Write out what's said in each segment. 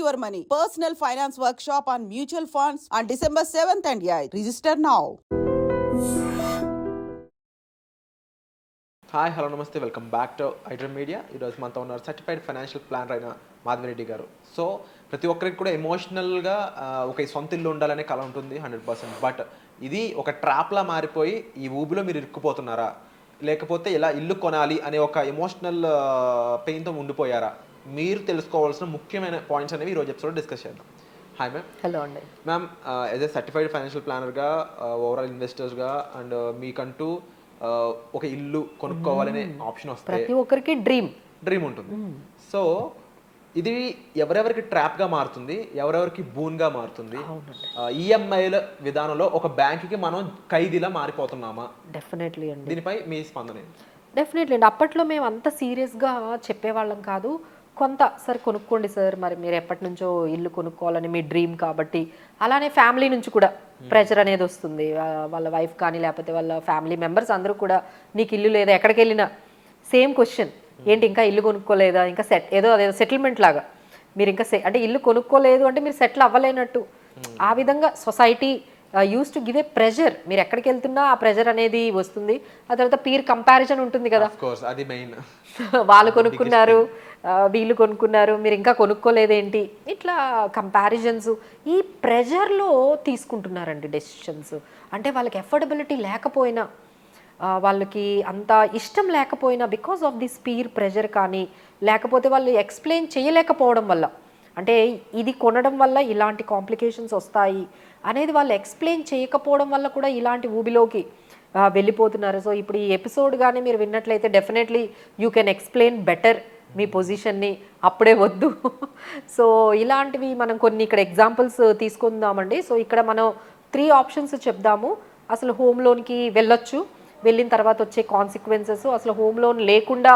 your money. Personal Finance Workshop on Mutual Funds on December 7th and 8th. Register now. Hi hello నమస్తే welcome back to iDream Media. ఈరోజు మనతో ఉన్నారు certified financial planner అయిన మాధవిరెడ్డి గారు. So ప్రతి ఒక్కరికి కూడా ఎమోషనల్గా ఒక సొంత ఇల్లు ఉండాలనే కళ ఉంటుంది 100%. బట్ ఇది ఒక ట్రాప్లా మారిపోయి ఈ ఊబిలో మీరు ఇరుక్కుపోతున్నారా, లేకపోతే ఇలా ఇల్లు కొనాలి అనే ఒక ఎమోషనల్ పెయిన్తో ఉండిపోయారా, మీరు తెలుసుకోవాల్సిన ముఖ్యమైన పాయింట్స్ అనేవి ఈరోజు ఎపిసోడ్ డిస్కస్ చేద్దాం. Hi ma'am. హలో అండి. Ma'am, as a certified financial ప్లానర్గా, ఓవరాల్ ఇన్వెస్టర్స్గా అండ్ మీకంటూ ఒక ఇల్లు కొనుక్కోవాలనే ఆప్షన్ వస్తే ప్రతి ఒక్కరికి డ్రీమ్ ఉంటుంది. సో ఇది ఎవరెవరికి ట్రాప్గా మారుతుంది, ఎవరెవరికి బూన్గా మారుతుంది? ఈఎంఐల విధానంలో ఒక బ్యాంక్కి మనం ఖైదీలా మారిపోతున్నామా? డెఫినెట్లీ అండి. దీనిపై మీ స్పందన? డెఫినెట్లీ అండి. అప్పట్లో మేము అంత సీరియస్గా చెప్పేవాళ్ళం కాదు. కొంత సార్ కొనుక్కోండి సార్, మరి మీరు ఎప్పటి నుంచో ఇల్లు కొనుక్కోవాలని మీ డ్రీమ్ కాబట్టి. అలానే ఫ్యామిలీ నుంచి కూడా ప్రెషర్ అనేది వస్తుంది. వాళ్ళ వైఫ్ కానీ లేకపోతే వాళ్ళ ఫ్యామిలీ మెంబర్స్ అందరూ కూడా నీకు ఇల్లు లేదా, ఎక్కడికి వెళ్ళినా సేమ్ క్వశ్చన్, ఏంటి ఇంకా ఇల్లు కొనుక్కోలేదా, ఇంకా అదేదో సెటిల్మెంట్ లాగా మీరు ఇంకా అంటే ఇల్లు కొనుక్కోలేదు అంటే మీరు సెటిల్ అవ్వలేనట్టు. ఆ విధంగా society use to give a pressure. మీరు ఎక్కడికి వెళ్తున్నా ఆ ప్రెషర్ అనేది వస్తుంది. ఆ తర్వాత పీర్ కంపారిజన్ ఉంటుంది కదా, అది మెయిన్. వాళ్ళు కొనుక్కున్నారు, వీళ్ళు కొనుక్కున్నారు, మీరు ఇంకా కొనుక్కోలేదేంటి, ఇట్లా కంపారిజన్స్. ఈ ప్రెషర్లో తీసుకుంటున్నారండి డెసిషన్స్. అంటే వాళ్ళకి ఎఫోర్డబిలిటీ లేకపోయినా, వాళ్ళకి అంత ఇష్టం లేకపోయినా, because of this peer pressure కానీ, లేకపోతే వాళ్ళు ఎక్స్ప్లెయిన్ చేయలేకపోవడం వల్ల, అంటే ఇది కొనడం వల్ల ఇలాంటి కాంప్లికేషన్స్ వస్తాయి అనేది వాళ్ళు ఎక్స్ప్లెయిన్ చేయకపోవడం వల్ల కూడా ఇలాంటి ఊబిలోకి వెళ్ళిపోతున్నారు. సో ఇప్పుడు ఈ ఎపిసోడ్ కానీ మీరు విన్నట్లయితే definitely you can explain better మీ పొజిషన్ని. అప్పుడే వద్దు. సో ఇలాంటివి మనం కొన్ని ఇక్కడ ఎగ్జాంపుల్స్ తీసుకుందామండి. సో ఇక్కడ మనం 3 ఆప్షన్స్ చెప్దాము. అసలు హోమ్ లోన్కి వెళ్ళొచ్చు, వెళ్ళిన తర్వాత వచ్చే కాన్సిక్వెన్సెస్, అసలు హోమ్ లోన్ లేకుండా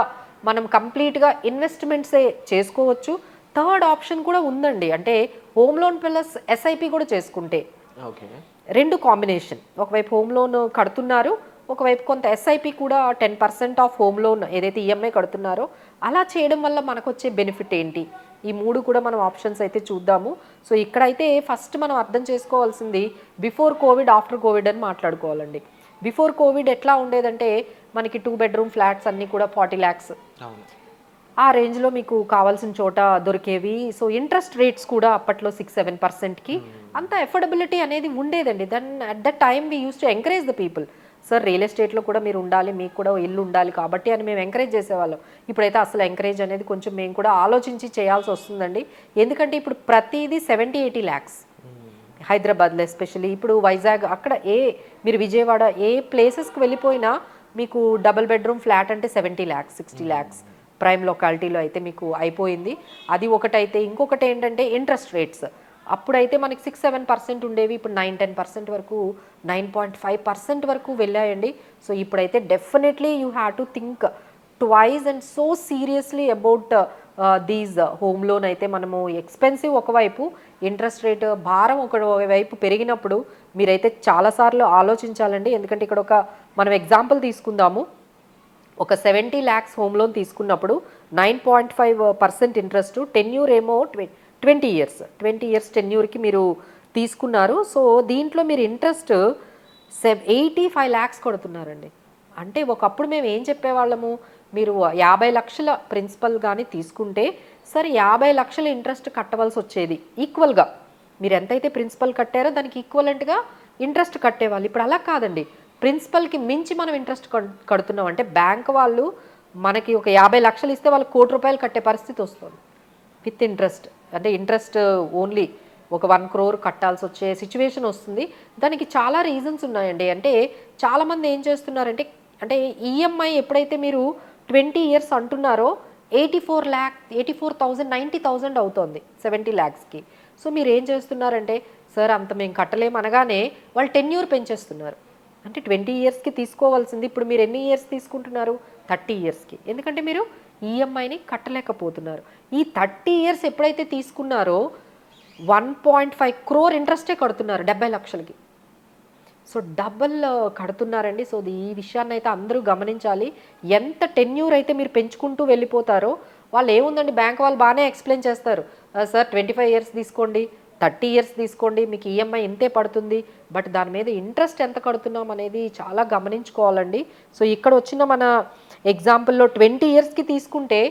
మనం కంప్లీట్గా ఇన్వెస్ట్మెంట్సే చేసుకోవచ్చు. థర్డ్ ఆప్షన్ కూడా ఉందండి, అంటే హోమ్ లోన్ ప్లస్ ఎస్ఐపి కూడా చేసుకుంటే. రెండు కాంబినేషన్, ఒకవైపు హోమ్ లోన్ కడుతున్నారు, ఒకవైపు కొంత ఎస్ఐపి కూడా 10% ఆఫ్ హోమ్ లోన్ ఏదైతే ఈఎంఐ కడుతున్నారో అలా చేయడం వల్ల మనకు వచ్చే బెనిఫిట్ ఏంటి, ఈ 3 కూడా మనం ఆప్షన్స్ అయితే చూద్దాము. సో ఇక్కడైతే ఫస్ట్ మనం అర్థం చేసుకోవాల్సింది బిఫోర్ కోవిడ్, ఆఫ్టర్ కోవిడ్ అని మాట్లాడుకోవాలండి. బిఫోర్ కోవిడ్ ఎట్లా ఉండేదంటే మనకి 2 బెడ్రూమ్ ఫ్లాట్స్ అన్నీ కూడా 40 lakhs ఆ రేంజ్లో మీకు కావాల్సిన చోట దొరికేవి. సో ఇంట్రెస్ట్ రేట్స్ కూడా అప్పట్లో 6-7%కి అంత ఎఫోర్డబిలిటీ అనేది ఉండేదండి. Then at the time we use to encourage the people. Sir real ఎస్టేట్లో కూడా మీరు ఉండాలి, మీకు కూడా ఇల్లు ఉండాలి కాబట్టి అని మేము ఎంకరేజ్ చేసేవాళ్ళం. ఇప్పుడైతే అసలు ఎంకరేజ్ అనేది కొంచెం మేము కూడా ఆలోచించి చేయాల్సి వస్తుందండి. ఎందుకంటే ఇప్పుడు ప్రతిదీ 70-80 lakhs హైదరాబాద్లో ఎస్పెషల్లీ. ఇప్పుడు వైజాగ్ అక్కడ మీరు విజయవాడ ఏ ప్లేసెస్కి వెళ్ళిపోయినా మీకు డబుల్ బెడ్రూమ్ ఫ్లాట్ అంటే 70 lakhs 60 lakhs ప్రైమ్ లొకాలిటీలో అయితే మీకు అయిపోయింది. అది ఒకటైతే, ఇంకొకటి ఏంటంటే ఇంట్రెస్ట్ రేట్స్. అప్పుడైతే మనకి 6-7% ఉండేవి, ఇప్పుడు 9-10% వరకు, 9.5% వరకు వెళ్ళాయండి. సో ఇప్పుడైతే definitely you have to think twice and so seriously about these home loan. అయితే మనము ఎక్స్పెన్సివ్ ఒకవైపు, ఇంట్రెస్ట్ రేట్ భారం ఒకవైపు పెరిగినప్పుడు మీరైతే చాలాసార్లు ఆలోచించాలండి. ఎందుకంటే ఇక్కడ మనం ఎగ్జాంపుల్ తీసుకుందాము. ఒక 70 lakhs హోమ్ లోన్ తీసుకున్నప్పుడు 9.5% ఇంట్రెస్ట్, టెన్యూర్ ఏమో 20 years టెన్యూర్కి మీరు తీసుకున్నారు. సో దీంట్లో మీరు ఇంట్రెస్ట్ 85 lakhs కొడుతున్నారండి. అంటే ఒకప్పుడు మేము ఏం చెప్పేవాళ్ళము, మీరు 50 లక్షల ప్రిన్సిపల్ కానీ తీసుకుంటే సరే 50 లక్షల ఇంట్రెస్ట్ కట్టవలసి వచ్చేది ఈక్వల్గా. మీరు ఎంతైతే ప్రిన్సిపల్ కట్టారో దానికి ఈక్వలెంట్గా ఇంట్రెస్ట్ కట్టేవాళ్ళు. ఇప్పుడు అలా కాదండి, ప్రిన్సిపల్కి మించి మనం ఇంట్రెస్ట్ కడుతున్నాం. అంటే బ్యాంక్ వాళ్ళు మనకి ఒక 50 లక్షలు ఇస్తే వాళ్ళు 1 కోటి రూపాయలు కట్టే పరిస్థితి వస్తుంది విత్ ఇంట్రెస్ట్. అంటే ఇంట్రెస్ట్ ఓన్లీ ఒక 1 crore కట్టాల్సి వచ్చే సిచ్యువేషన్ వస్తుంది. దానికి చాలా రీజన్స్ ఉన్నాయండి. అంటే చాలామంది ఏం చేస్తున్నారంటే, అంటే ఈఎంఐ ఎప్పుడైతే మీరు 20 years అంటున్నారో 84,000 90,000 అవుతుంది 70 lakhsకి. సో మీరు ఏం చేస్తున్నారంటే, సార్ అంత మేము కట్టలేము అనగానే వాళ్ళు టెన్యూర్ పెంచేస్తున్నారు. అంటే 20 yearsకి తీసుకోవాల్సింది ఇప్పుడు మీరు ఎన్ని ఇయర్స్ తీసుకుంటున్నారు, 30 yearsకి. ఎందుకంటే మీరు ఈఎంఐని కట్టలేకపోతున్నారు. ఈ 30 years ఎప్పుడైతే తీసుకున్నారో 1.5 crore ఇంట్రెస్టే కడుతున్నారు 70 లక్షలకి. So double కడుతున్నారండి. సో ఈ విషయాన్ని అయితే అందరూ గమనించాలి. ఎంత టెన్యూర్ అయితే మీరు పెంచుకుంటూ వెళ్ళిపోతారో, వాళ్ళు ఏముందండి బ్యాంక్ వాళ్ళు బాగానే ఎక్స్ప్లెయిన్ చేస్తారు, సార్ 25 ఇయర్స్ తీసుకోండి, 30 ఇయర్స్ తీసుకోండి, మీకు ఈఎంఐ ఇంతే పడుతుంది, బట్ దాని మీద ఇంట్రెస్ట్ ఎంత కడుతున్నాం అనేది చాలా గమనించుకోవాలండి. సో ఇక్కడ వచ్చిన మన ఎగ్జాంపుల్లో 20 ఇయర్స్కి తీసుకుంటే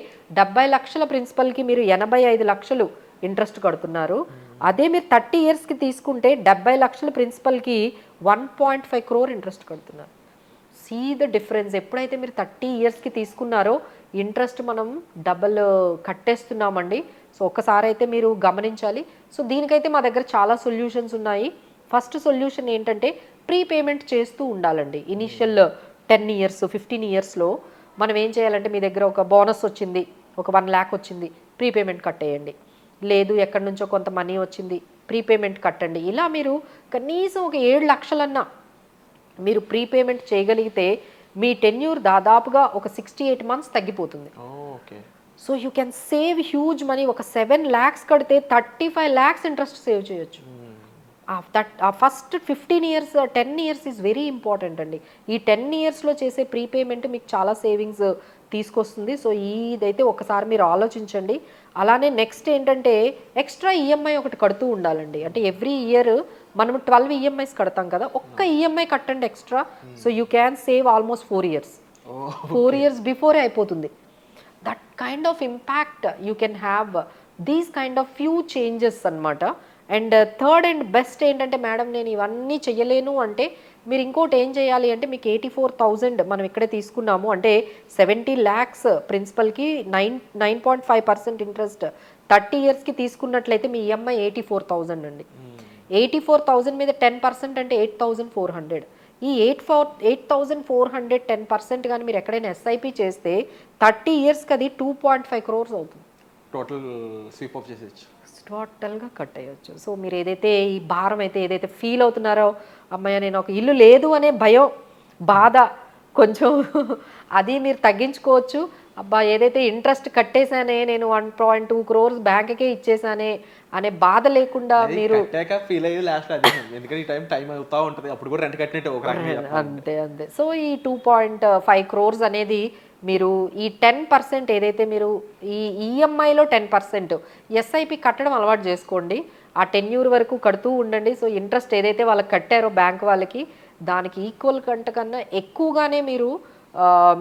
70 లక్షల ప్రిన్సిపల్కి మీరు 85 లక్షలు ఇంట్రెస్ట్ కడుతున్నారు. అదే మీరు 30 ఇయర్స్కి తీసుకుంటే 70 లక్షల ప్రిన్సిపల్కి 1.5 crore ఇంట్రెస్ట్ కడుతున్నారు. See the difference. ఎప్పుడైతే మీరు 30 ఇయర్స్కి తీసుకున్నారో ఇంట్రెస్ట్ మనం డబల్ కట్టేస్తున్నామండి. సో ఒక్కసారి అయితే మీరు గమనించాలి. సో దీనికైతే మా దగ్గర చాలా సొల్యూషన్స్ ఉన్నాయి. ఫస్ట్ సొల్యూషన్ ఏంటంటే ప్రీపేమెంట్ చేస్తూ ఉండాలండి. ఇనిషియల్ 10 ఇయర్స్ 15 ఇయర్స్లో మనం ఏం చేయాలంటే, మీ దగ్గర ఒక బోనస్ వచ్చింది, ఒక 1 lakh వచ్చింది, ప్రీపేమెంట్ కట్టేయండి. లేదు ఎక్కడి నుంచో కొంత మనీ వచ్చింది, ప్రీపేమెంట్ కట్టండి. ఇలా మీరు కనీసం ఒక 7 లక్షలన్నా మీరు ప్రీపేమెంట్ చేయగలిగితే మీ టెన్యూర్ దాదాపుగా ఒక 68 months తగ్గిపోతుంది. Okay. So you can save huge money. ఒక 7 lakhs కడితే 35 lakhs ఇంట్రెస్ట్ సేవ్ చేయొచ్చు. ఆ first 15 years 10 years is very important అండి. ఈ 10 ఇయర్స్లో చేసే ప్రీపేమెంట్ మీకు చాలా సేవింగ్స్ తీసుకొస్తుంది. సో ఇదైతే ఒకసారి మీరు ఆలోచించండి. అలానే నెక్స్ట్ ఏంటంటే ఎక్స్ట్రా ఈఎంఐ ఒకటి కడుతూ ఉండాలండి. అంటే ఎవ్రీ ఇయర్ మనం 12 ఈఎంఐస్ కడతాం కదా, ఒక్క ఈఎంఐ కట్టండి extra. So you can save almost 4 years. 4 years before అయిపోతుంది. That kind of impact you can have these kind of few changes అనమాట. అండ్ థర్డ్ అండ్ బెస్ట్ ఏంటంటే, మేడం నేను ఇవన్నీ చెయ్యలేను అంటే మీరు ఇంకోటి ఏం చేయాలి అంటే, మీకు 84,000 మనం ఇక్కడే తీసుకున్నాము అంటే 70 lakhs ప్రిన్సిపల్కి 9.5% ఇంట్రెస్ట్ 30 ఇయర్స్కి తీసుకున్నట్లయితే మీ ఈఎంఐ 84,000 అండి. 84,000 మీద 10% అంటే 8,400. ఈ 8,400 10% కానీ మీరు ఎక్కడైనా ఎస్ఐపి చేస్తే 30 ఇయర్స్కి అది 2.5 crores అవుతుంది. టోటల్ స్వీప్ ఆఫ్ చేసేయచ్చు, టోటల్గా కట్ అయ్యొచ్చు. సో మీరు ఏదైతే ఈ భారం అయితే ఏదైతే ఫీల్ అవుతున్నారో, అమ్మాయి నేను ఒక ఇల్లు లేదు అనే భయం బాధ కొంచెం అది మీరు తగ్గించుకోవచ్చు. అబ్బా ఏదైతే ఇంట్రెస్ట్ కట్టేశానే నేను 1.2 crores బ్యాంక్కే ఇచ్చేసానే అనే బాధ లేకుండా మీరు ఫీల్ అయ్యేది లాస్ట్ అదే. ఎందుకంటే ఈ టైం అవుతా ఉంటుంది, అప్పుడు కూడా రెంట్ కట్టినట్టు ఒక అంతే. సో ఈ 2.5 crores అనేది మీరు ఈ 10% ఏదైతే మీరు ఈ ఈఎంఐలో 10% ఎస్ఐపి కట్టడం అలవాటు చేసుకోండి. ఆ టెన్యూర్ వరకు కడుతూ ఉండండి. సో ఇంట్రెస్ట్ ఏదైతే వాళ్ళకి కట్టారో బ్యాంక్ వాళ్ళకి దానికి ఈక్వల్ కన్నా ఎక్కువగానే మీరు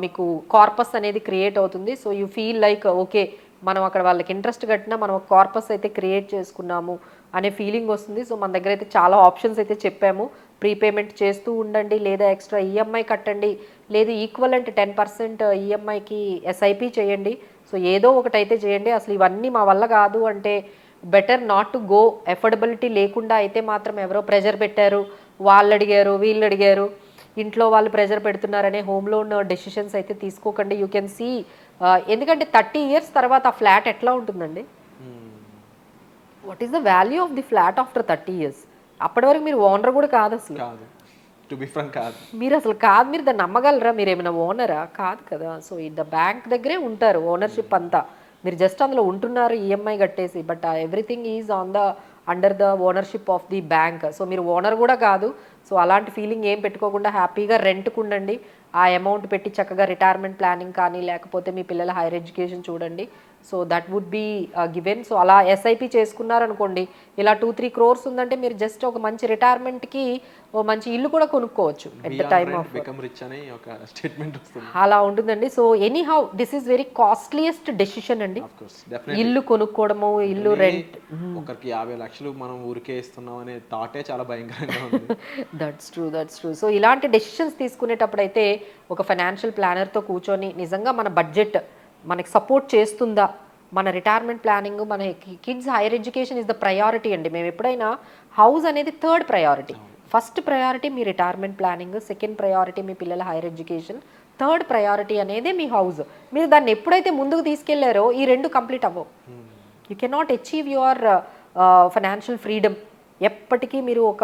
మీకు కార్పస్ అనేది క్రియేట్ అవుతుంది. So you feel like okay మనం అక్కడ వాళ్ళకి ఇంట్రెస్ట్ కట్టినా మనం ఒక కార్పస్ అయితే క్రియేట్ చేసుకున్నాము అనే ఫీలింగ్ వస్తుంది. సో మన దగ్గర అయితే చాలా ఆప్షన్స్ అయితే చెప్పాము. ప్రీపేమెంట్ చేస్తూ ఉండండి, లేదా ఎక్స్ట్రా ఈఎంఐ కట్టండి, లేదు ఈక్వలెంట్ 10% ఈఎంఐకి ఎస్ఐపి చేయండి. సో ఏదో ఒకటి అయితే చేయండి. అసలు ఇవన్నీ మా వల్ల కాదు అంటే better not to go. Affordability లేకుండా అయితే మాత్రం ఎవరో ప్రెజర్ పెట్టారు, వాళ్ళు అడిగారు, వీళ్ళు అడిగారు, ఇంట్లో వాళ్ళు ప్రెజర్ పెడుతున్నారనే హోమ్ లోన్ డెసిషన్స్ అయితే తీసుకోకండి. యూ కెన్ సీ ఎందుకంటే 30 ఇయర్స్ తర్వాత ఆ ఫ్లాట్ ఎట్లా ఉంటుందండి, what is the value of the flat after 30 years. అప్పటి వరకు మీరు ఓనర్ కూడా కాదు అసలు, మీరు అసలు కాదు, మీరు దాన్ని నమ్మగలరా, మీరు ఏమైనా ఓనరా కాదు కదా. సో ద బ్యాంక్ దగ్గరే ఉంటారు ఓనర్షిప్ అంతా, మీరు జస్ట్ అందులో ఉంటున్నారు ఈఎంఐ కట్టేసి, but everything is on the under the ownership of the bank. So మీరు ఓనర్ కూడా కాదు. సో అలాంటి ఫీలింగ్ ఏం పెట్టుకోకుండా హ్యాపీగా రెంట్కు ఉండండి. ఆ అమౌంట్ పెట్టి చక్కగా రిటైర్మెంట్ ప్లానింగ్ కానీ లేకపోతే మీ పిల్లల హైయర్ ఎడ్యుకేషన్ చూడండి. So that would be given. So అలా ఎస్ఐపి చేసుకున్నారనుకోండి, ఇలా 2-3 crores ఉందంటే మీరు జస్ట్ ఒక మంచి రిటైర్మెంట్కి ఓ మంచి ఇల్లు కూడా కొనుక్కోవచ్చు ఎట్ ద టైమ్ ఆఫ్ అలా ఉంటుందండి. So any how this is very costliest decision అండి, ఇల్లు కొనుక్కోవడము, ఇల్లు రెంట్. ఒకరికి 50 లక్షలు మనం ఊరికే ఇస్తున్నాం అనే థాటే చాలా భయంకరంగా ఉంది. That's true. సో ఇలాంటి డెసిషన్స్ తీసుకునేటప్పుడు అయితే ఒక ఫైనాన్షియల్ ప్లానర్తో కూర్చొని నిజంగా మన బడ్జెట్ మనకి సపోర్ట్ చేస్తుందా, మన రిటైర్మెంట్ ప్లానింగ్, మన kids higher education is the priority అండి. మేము ఎప్పుడైనా హౌస్ అనేది 3rd ప్రయారిటీ. ఫస్ట్ ప్రయారిటీ మీ రిటైర్మెంట్ ప్లానింగ్, సెకండ్ ప్రయారిటీ మీ పిల్లల హైయర్ ఎడ్యుకేషన్, 3rd ప్రయారిటీ అనేది మీ హౌస్. మీరు దాన్ని ఎప్పుడైతే ముందుకు తీసుకెళ్లారో ఈ 2 కంప్లీట్ అవ్వవు. You cannot achieve your financial freedom. ఎప్పటికీ మీరు ఒక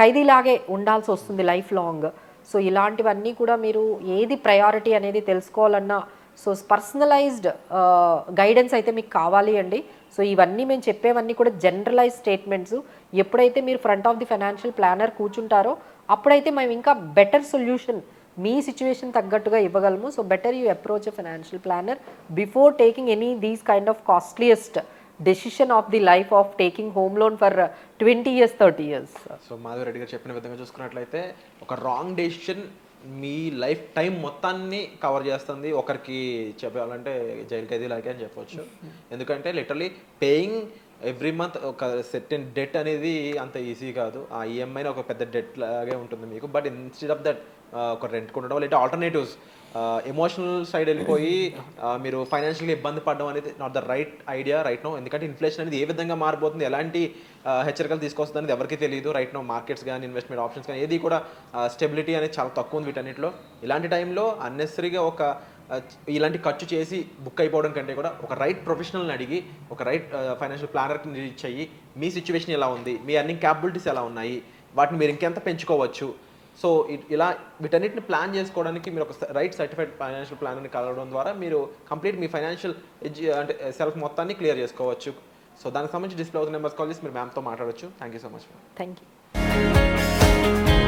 ఖైదీలాగే ఉండాల్సి వస్తుంది లైఫ్ లాంగ్. సో ఇలాంటివన్నీ కూడా మీరు ఏది ప్రయారిటీ అనేది తెలుసుకోవాలన్నా సో పర్సనలైజ్డ్ గైడెన్స్ అయితే మీకు కావాలి అండి. సో ఇవన్నీ మేము చెప్పేవన్నీ కూడా జనరలైజ్ స్టేట్మెంట్స్. ఎప్పుడైతే మీరు front of the financial planner కూర్చుంటారో అప్పుడైతే మేము ఇంకా బెటర్ సొల్యూషన్ మీ సిచ్యువేషన్ తగ్గట్టుగా ఇవ్వగలము. So better you approach a financial planner before taking any these kind of costliest decision of the life of taking home loan for 20 years 30 years. So Madhavi Reddy గారు చెప్పిన విధంగా చూసుకున్నట్లయితే ఒక రాంగ్ డెసిషన్ మీ life time మొత్తాన్ని cover చేస్తుంది. ఒకరికి చెప్పాలంటే జైలు ఖైదీ లాగే అని చెప్పొచ్చు. ఎందుకంటే లిటరలీ పేయింగ్ ఎవ్రీ మంత్ ఒక సెర్టెన్ డెట్ అనేది అంత ఈజీ కాదు. ఆ ఈఎంఐని ఒక పెద్ద డెట్ లాగే ఉంటుంది మీకు. బట్ ఇన్స్టెడ్ ఆఫ్ దట్ ఒక రెంట్ కొనడం లేదా ఆల్టర్నేటివ్స్ ఎమోషనల్ సైడ్ వెళ్ళిపోయి మీరు ఫైనాన్షియల్గా ఇబ్బంది పడడం అనేది not the right idea right no. ఎందుకంటే ఇన్ఫ్లేషన్ అనేది ఏ విధంగా మారిపోతుంది, ఎలాంటి హెచ్చరికలు తీసుకొస్తుంది అనేది ఎవరికి తెలియదు రైట్ నో. మార్కెట్స్ కానీ ఇన్వెస్ట్మెంట్ ఆప్షన్స్ కానీ ఏది కూడా స్టెబిలిటీ అనేది చాలా తక్కువ ఉంది వీటన్నిటిలో. ఇలాంటి టైంలో అన్నెసరీగా ఇలాంటి ఖర్చు చేసి బుక్ అయిపోవడం కంటే కూడా ఒక రైట్ ప్రొఫెషనల్ని అడిగి ఒక రైట్ ఫైనాన్షియల్ ప్లానర్కి రీచ్ అయ్యి మీ సిచ్యువేషన్ ఎలా ఉంది, మీ అర్నింగ్ క్యాపబిలిటీస్ ఎలా ఉన్నాయి, వాటిని మీరు ఇంకెంత పెంచుకోవచ్చు. సో ఇలా వీటన్నిటిని ప్లాన్ చేసుకోవడానికి మీరు ఒక రైట్ సర్టిఫైడ్ ఫైనాన్షియల్ ప్లానర్ని కలవడం ద్వారా మీరు కంప్లీట్ మీ ఫైనాన్షియల్ అంటే సెల్ఫ్ మొత్తాన్ని క్లియర్ చేసుకోవచ్చు. సో దానికి సంబంధించి డిస్ప్లే అవుతున్న నెంబర్స్ కాల్ చేసి మీరు మ్యామ్తో మాట్లాడవచ్చు. Thank you so much. Thank you.